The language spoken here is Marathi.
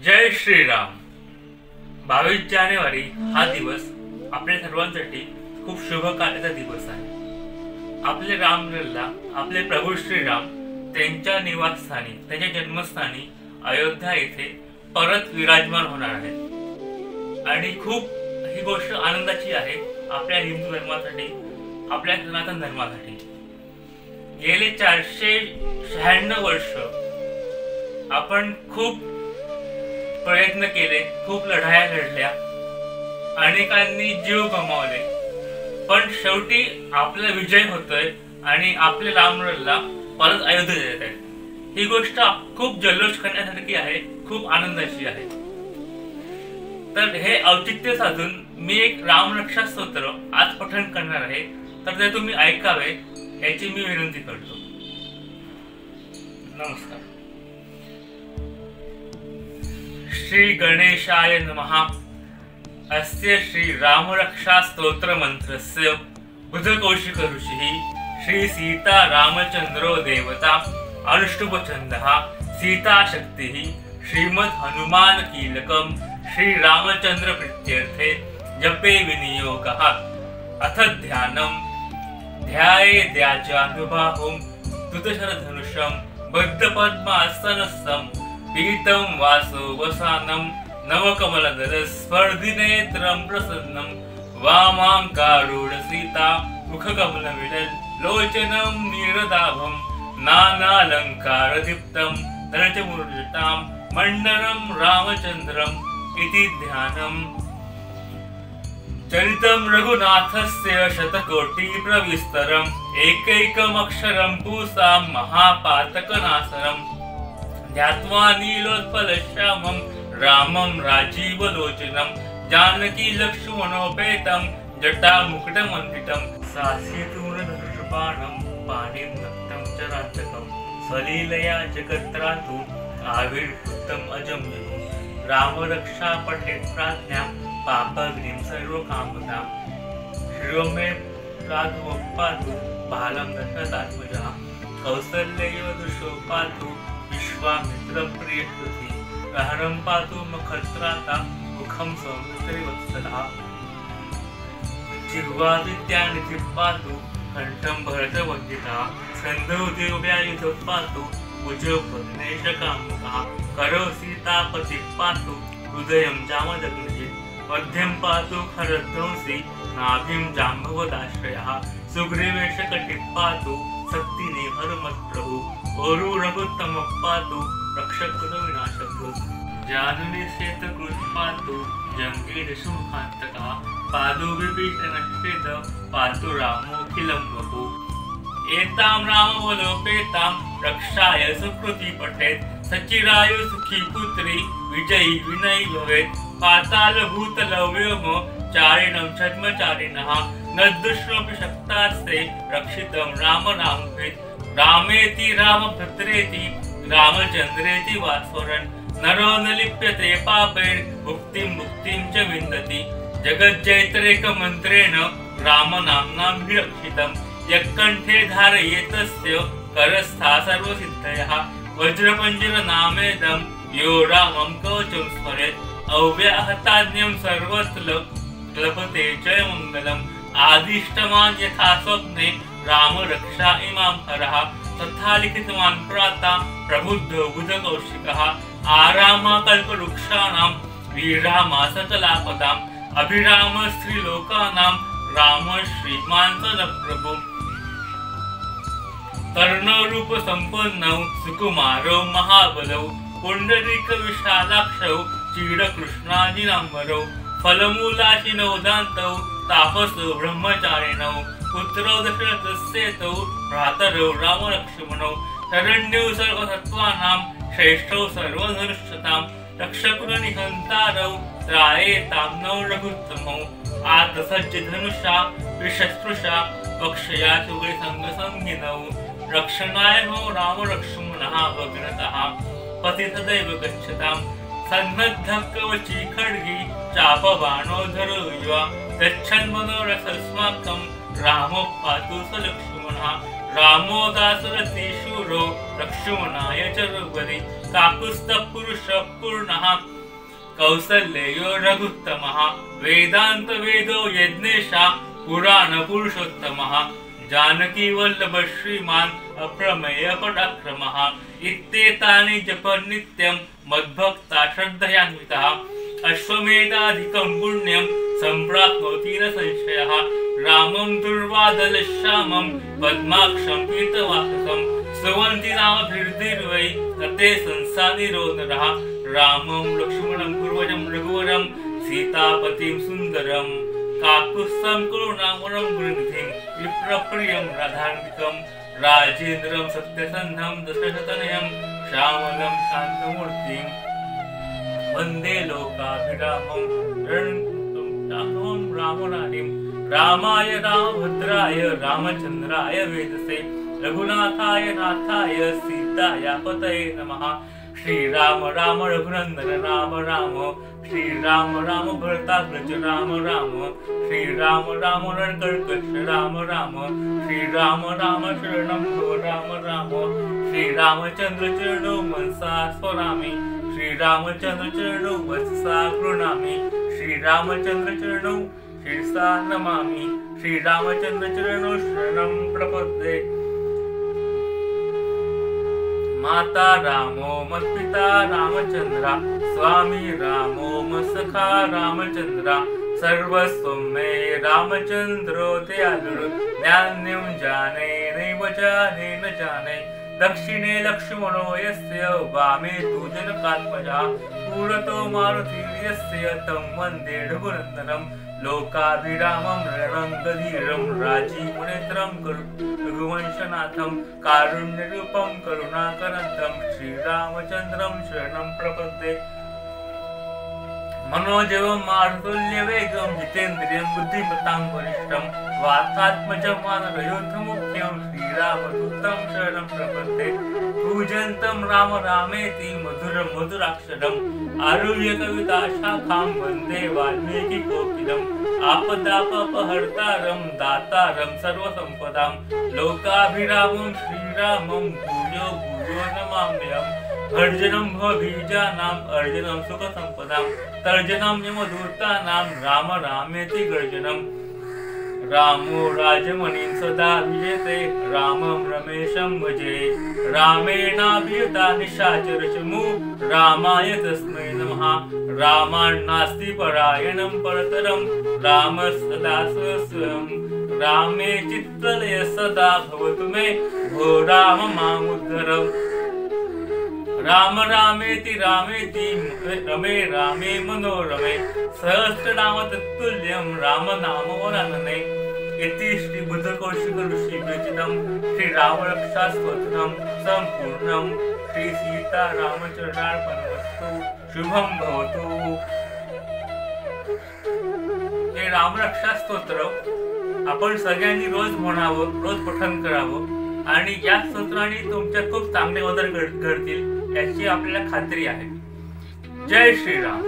जय श्रीराम। 22 जानेवारी हा दिवस आपल्या सर्वांसाठी खूप शुभ कार्याचा दिवस आहे। आपले रामलल्ला, आपले प्रभू श्रीराम त्यांच्या निवासस्थानी, त्यांच्या जन्मस्थानी अयोध्या येथे परत विराजमान होणार आहेत आणि खूप ही गोष्ट आनंदाची आहे आपल्या हिंदू धर्मासाठी, आपल्या सनातन धर्मासाठी। गेले 496 वर्ष आपण खूप प्रयत्न केले, खूप लढाया लढल्या, अनेकांनी जीव गमावले, पण शेवटी आपला विजय होतोय आणि आपले रामलल्ला परत अयोध्येत येत आहेत। ही गोष्ट खूप जल्लोष करण्यासारखी आहे, खूप आनंदाची आहे। तर हे औचित्य साधून मी एक रामरक्षा स्तोत्र आज पठण करणार आहे, तर ते तुम्ही ऐकावे याची मी विनंती करतो। नमस्कार। श्री गणेशाय नमः। अस्य श्री रामरक्षा स्तोत्र मंत्रस्य बुधकौशिक ऋषिः श्री सीता रामचंद्रो देवता अनुष्टुप छन्दः सीता शक्तिः श्रीमद् हनुमान कीलकं श्री रामचंद्र प्रीत्यर्थे जपे विनियोगः। अथ ध्यानम् ध्यायेद्याजानुबाहुं तुतशरधनुषं बद्धपद्मासनस्थं पीतं वासो वसानं नवकमलदल स्पर्धिनेत्रं प्रसन्नं वामाङ्कारूढ सीता मुखकमलविलल लोचनं नीरदाभं नानालङ्कारदीप्तं धनचमूर्जितां मण्डनं रामचन्द्रम् इति ध्यानम्। चरितं रघुनाथस्य शतकोटिप्रविस्तरम् एकैकमक्षरं पूसां महापातकनाशरम् ध्यात्वा नीलोत्पलश्यामं रामं राजीवलोचनं जानकी लक्ष्मणोपेतं जटामुकुटमण्डितं सास्यतूर्णधनुष्बाणं पाणिं नक्तं च राञ्चकं स्वलीलया जगत्रातु आविर्भूतम् अजं विभुं रामरक्षा पठेत् प्राज्ञां पापग्निं सर्वकामदां श्रियमे राघवं पातु बालं दशरथात्मजः कौसल्यैव दुष्टो पातु विश्वामित्रं प्रियकृति रहनं पातु मखत्राता मुखं सौमित्रिवत्सलः जिह्वादित्यानिधिं पातु कण्ठं भरतवन्दितः स्कन्धौ देव्यायुधं पातु भुजौ भग्नेशकामुकः करौ सीतापतिः पातु हृदयं जामदग्निः मध्यं पातु खरध्वंसी नाभिं जाम्बवदाश्रयः सुग्रीवेशकटिः पातु शक्तिने हनुमत्प्रभु ओरु रघुत्तमः पातु रक्षकृत विनाशकृत् जानुनि श्वेतकृत् पातु जङ्गीरशुमुखान्तकः पातु विभीषणश्वेत पातु रामोऽखिलं वपुः एतां रामवलोपेतां रक्षाय सुकृति पठेत् सचिरायु सुखी पुत्री विजयी विनयी भवेत् पातालभूतलव्योम चारिणं छद्मचारिणः न दुष्टोऽपि शक्तास्ते रक्षितं राम नामभेत् रामेति रामभद्रेति रामचन्द्रेति वास्वरन् नरो न लिप्यते पापैर् मुक्तिं च विन्दति जगज्जैत्रेकमन्त्रेण रामनाम्नाभिरक्षितं यत्कण्ठे धारयेतस्य करस्था सर्वसिद्धयः वज्रपञ्जरनामेदं यो रामं कवचं स्मरेत् अव्याहताज्ञं सर्वत्र लभते च मङ्गलम् आदिष्टवान् यथा स्वप्ने राम रक्षा इमां हरः तथा लिखितवान् प्राता प्रबुद्धो बुधकौशिकः आरामा कल्पवृक्षाणां वीरामा सकलापदाम् अभिराम स्त्रीलोकानां राम श्रीमान् सदप्रभु कर्णरूप सम्पन्नौ सुकुमारौ महाबलौ पुण्डरीक विशालाक्षौ चीडकृष्णाजिनाम्बरौ फलमूलाशिनौ दान्तौ तापसौ ब्रह्मचारिणौ पुत्रौ दशरथस्येतौ भ्रातरौ रामलक्ष्मणौ शरण्यौ सर्वसत्त्वानां श्रेष्ठौ सर्वधनुष्यतां रक्षकुलनिहन्तारौ त्रायेतां नौ रघुत्तमौ आतसज्जधनुषा विशस्पृशा वक्षया शुभसङ्गसङ्गिनौ रक्षणाय नो रामलक्ष्मणः भग्नतः पतितदैव गच्छतां सन्नद्धः कवची खड्गी चापबाणोधरो युवा गच्छन्मनोरथस्माकं रामो पातु स लक्ष्मणः रामो दासरथी शूरो लक्ष्मणाय च रघुपति काकुस्थ पुरुष पूर्णः कौसल्यो रघुत्तमः वेदांत वेदो यज्ञेशा पुराण पुरुषोत्तमः जानकी वल्लभ श्रीमान अप्रमेय पराक्रमः इत्येतानि जप नित्यं मद्भक्ता श्रद्धयान्वितः अश्वमेधाधिकं पुण्यं सम्प्राप्नोति न संशयः रामं दुर्वादलश्यामं पद्माक्षं पीतवाससं स्तवन्ति नामभिर्दिर्वै तते संसानिरो नरः रामं लक्ष्मणं पूर्वजं रघुवरं सीतापतिं सुन्दरं काकुत्स्थं करुणावरं गुरुनिधिं विप्रप्रियं राधान्वितं राजेन्द्रं सत्यसन्धं दशरथतनयं श्यामलं शान्तमूर्तिं वन्दे लोकाभिरामं रणं रामराणीं रामाय रामभद्राय रामचन्द्राय वेदसे रघुनाथाय नाथाय सीताय पतये नमः श्रीराम राम रघुनंदन राम राम श्रीराम राम भरताग्रज राम राम श्रीराम राम रणकर्कश राम राम श्रीराम राम शरणं भव राम राम श्रीरामचंद्र चरणो मनसा स्मरामि श्रीरामचंद्र चरणो वत्सा गृह्णामि श्रीरामचंद्र चरणो शिरसा नमामि श्रीरामचंद्र चरणो शरणं प्रपद्ये माता रामो मत्पिता रामचंद्रा स्वामी रामो मत्सखा रामचंद्रा सर्वस्वं मे रामचंद्रो दयालुः ज्ञानं जाने नैव जाने न जाने दक्षिणे लक्ष्मणो यस्य वामे तु जनकात्मजा पुरतो मारुति यस्य तं वन्दे रघुनन्दनं लोकाभिरामं रणंगधीरं राजीवनेत्रं रघुवंशनाथं कारुण्यरूपं करुणाकरन्दं श्रीरामचन्द्रं शरणं प्रपद्ये मनोजवं मारुतुल्यवेगं जितेन्द्रियं बुद्धिमतां वरिष्ठं वातात्मजं वानरयोद्धमुख्यं श्रीरामदूतं शरणं प्रपद्ये पूजन्तं राम रामेति मधुरं मधुराक्षरम् आरुह्य कविता शाखां वन्दे वाल्मीकिकोकिलम् आपदापहर्तारं दातारं सर्वसम्पदां लोकाभिरामं श्रीरामं भूयो भूयो नमाम्यहम् अर्जनं भवबीजानाम् अर्जनं सुखसम्पदां तर्जनं यमदूतानां राम रामेति गर्जनम् रामो राजमणिं सदा विजयते रामं रमेशं भजे रामेणाभियुता निशाचरचमु रामाय तस्मै नमः रामान्नास्ति परायणं परतरं रामः सदा स्वयं रामे चित्तलय सदा भवतु मे भो राम मामुद्धर राम रामेति रामेति रमे रामे मनोरमे सहस्रनाम तत्तुल्यं राम नाम वरानने इति श्री बुद्धकौशिक ऋषि विरचितं श्री राम रक्षा स्तोत्रं संपूर्णं श्री सीता रामचरणार्पणमस्तु शुभं भवतु। हे राम रक्षा स्तोत्र आपण सगळ्यांनी रोज म्हणावं, रोज पठण करावं आणि या स्तोत्राने तुमच्या खूप चांगले बदल घडतील याची आपल्याला खात्री आहे। जय श्रीराम।